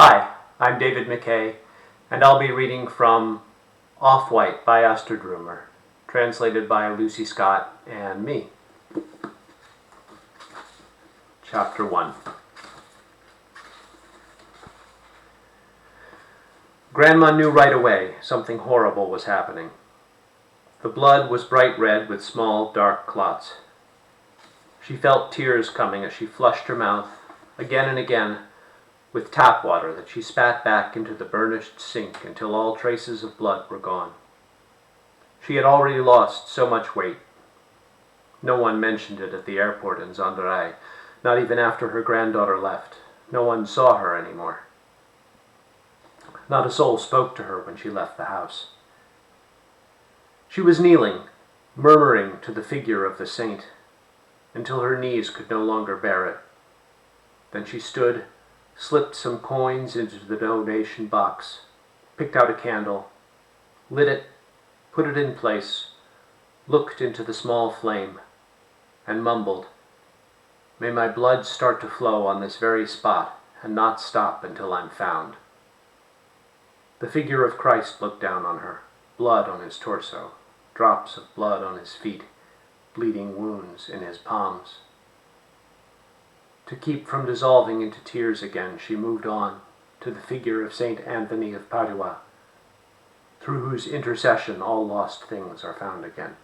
Hi, I'm David McKay, and I'll be reading from Off-White by Astrid Roemer, translated by Lucy Scott and me. Chapter 1. Grandma knew right away something horrible was happening. The blood was bright red with small, dark clots. She felt tears coming as she flushed her mouth, again and again, with tap water that she spat back into the burnished sink until all traces of blood were gone. She had already lost so much weight. No one mentioned it at the airport in Zonderai, not even after her granddaughter left. No one saw her anymore. Not a soul spoke to her when she left the house. She was kneeling, murmuring to the figure of the saint, until her knees could no longer bear it. Then she stood, slipped some coins into the donation box, picked out a candle, lit it, put it in place, looked into the small flame, and mumbled, "May my blood start to flow on this very spot and not stop until I'm found." The figure of Christ looked down on her, blood on his torso, drops of blood on his feet, bleeding wounds in his palms. To keep from dissolving into tears again, she moved on to the figure of Saint Anthony of Padua, through whose intercession all lost things are found again.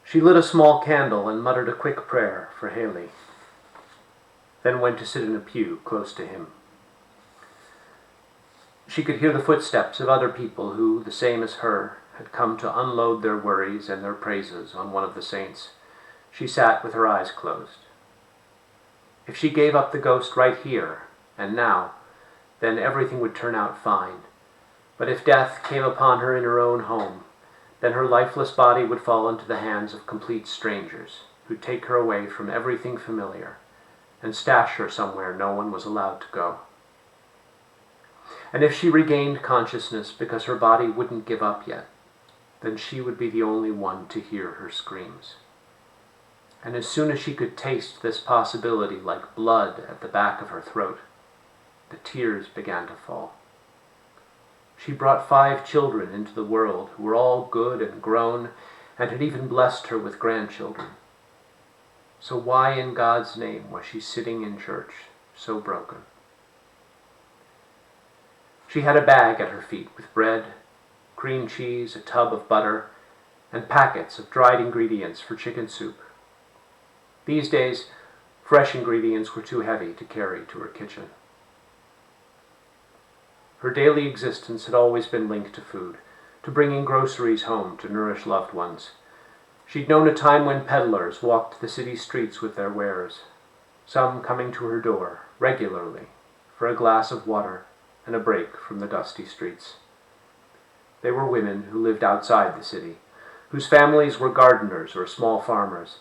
She lit a small candle and muttered a quick prayer for Heli, then went to sit in a pew close to him. She could hear the footsteps of other people who, the same as her, had come to unload their worries and their praises on one of the saints. She sat with her eyes closed. If she gave up the ghost right here and now, then everything would turn out fine. But if death came upon her in her own home, then her lifeless body would fall into the hands of complete strangers, who'd take her away from everything familiar and stash her somewhere no one was allowed to go. And if she regained consciousness because her body wouldn't give up yet, then she would be the only one to hear her screams. And as soon as she could taste this possibility like blood at the back of her throat, the tears began to fall. She brought 5 children into the world who were all good and grown and had even blessed her with grandchildren. So why in God's name was she sitting in church so broken? She had a bag at her feet with bread, cream cheese, a tub of butter, and packets of dried ingredients for chicken soup. These days, fresh ingredients were too heavy to carry to her kitchen. Her daily existence had always been linked to food, to bringing groceries home to nourish loved ones. She'd known a time when peddlers walked the city streets with their wares, some coming to her door regularly for a glass of water and a break from the dusty streets. They were women who lived outside the city, whose families were gardeners or small farmers.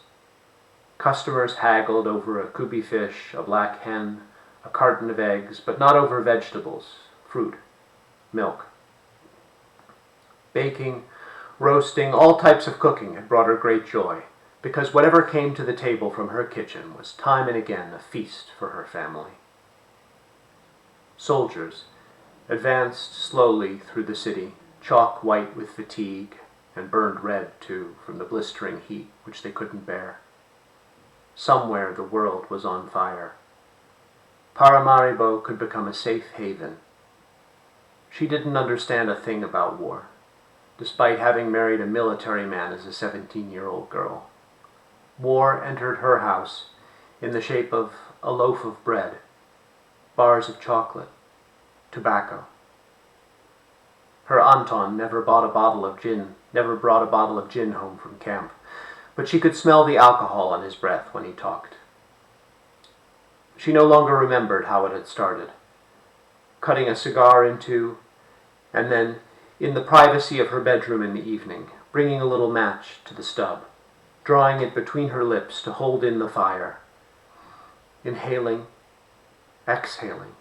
Customers haggled over a kubi fish, a black hen, a carton of eggs, but not over vegetables, fruit, milk. Baking, roasting, all types of cooking had brought her great joy, because whatever came to the table from her kitchen was time and again a feast for her family. Soldiers advanced slowly through the city, chalk white with fatigue, and burned red, too, from the blistering heat which they couldn't bear. Somewhere the world was on fire. Paramaribo could become a safe haven. She didn't understand a thing about war, despite having married a military man as a 17-year-old girl. War entered her house in the shape of a loaf of bread, bars of chocolate, tobacco. Her Anton never brought a bottle of gin home from camp, but she could smell the alcohol on his breath when he talked. She no longer remembered how it had started. Cutting a cigar in two, and then, in the privacy of her bedroom in the evening, bringing a little match to the stub, drawing it between her lips to hold in the fire, inhaling, exhaling,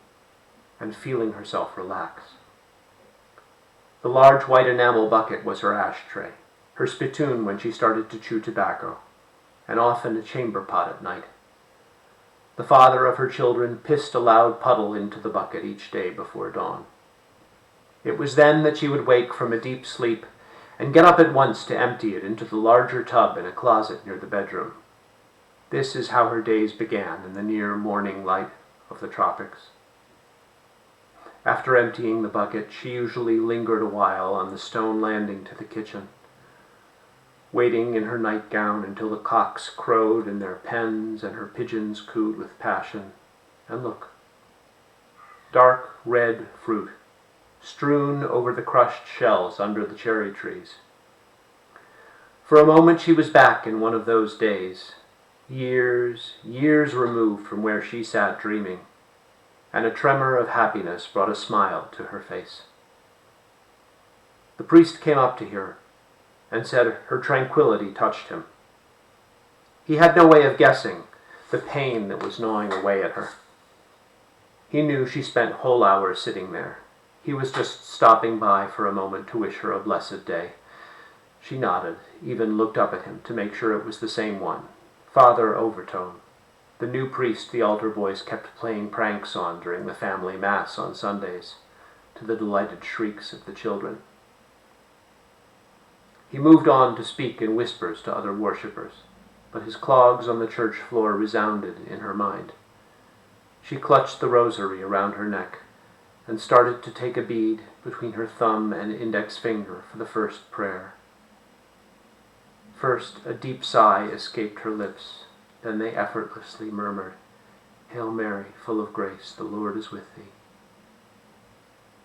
and feeling herself relax. The large white enamel bucket was her ashtray, her spittoon when she started to chew tobacco, and often a chamber pot at night. The father of her children pissed a loud puddle into the bucket each day before dawn. It was then that she would wake from a deep sleep and get up at once to empty it into the larger tub in a closet near the bedroom. This is how her days began in the near morning light of the tropics. After emptying the bucket, she usually lingered a while on the stone landing to the kitchen, waiting in her nightgown until the cocks crowed in their pens and her pigeons cooed with passion. And look, dark red fruit, strewn over the crushed shells under the cherry trees. For a moment she was back in one of those days, years removed from where she sat dreaming, and a tremor of happiness brought a smile to her face. The priest came up to her and said her tranquility touched him. He had no way of guessing the pain that was gnawing away at her. He knew she spent whole hours sitting there. He was just stopping by for a moment to wish her a blessed day. She nodded, even looked up at him to make sure it was the same one, Father Overtone, the new priest the altar boys kept playing pranks on during the family mass on Sundays, to the delighted shrieks of the children. He moved on to speak in whispers to other worshippers, but his clogs on the church floor resounded in her mind. She clutched the rosary around her neck and started to take a bead between her thumb and index finger for the first prayer. First, a deep sigh escaped her lips. Then they effortlessly murmured, "Hail Mary, full of grace, the Lord is with thee."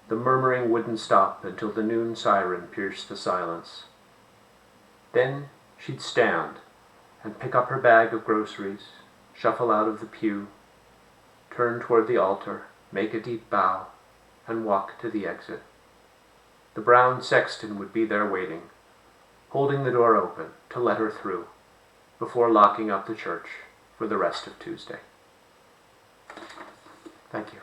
The murmuring wouldn't stop until the noon siren pierced the silence. Then she'd stand and pick up her bag of groceries, shuffle out of the pew, turn toward the altar, make a deep bow, and walk to the exit. The brown sexton would be there waiting, holding the door open to let her through, before locking up the church for the rest of Tuesday. Thank you.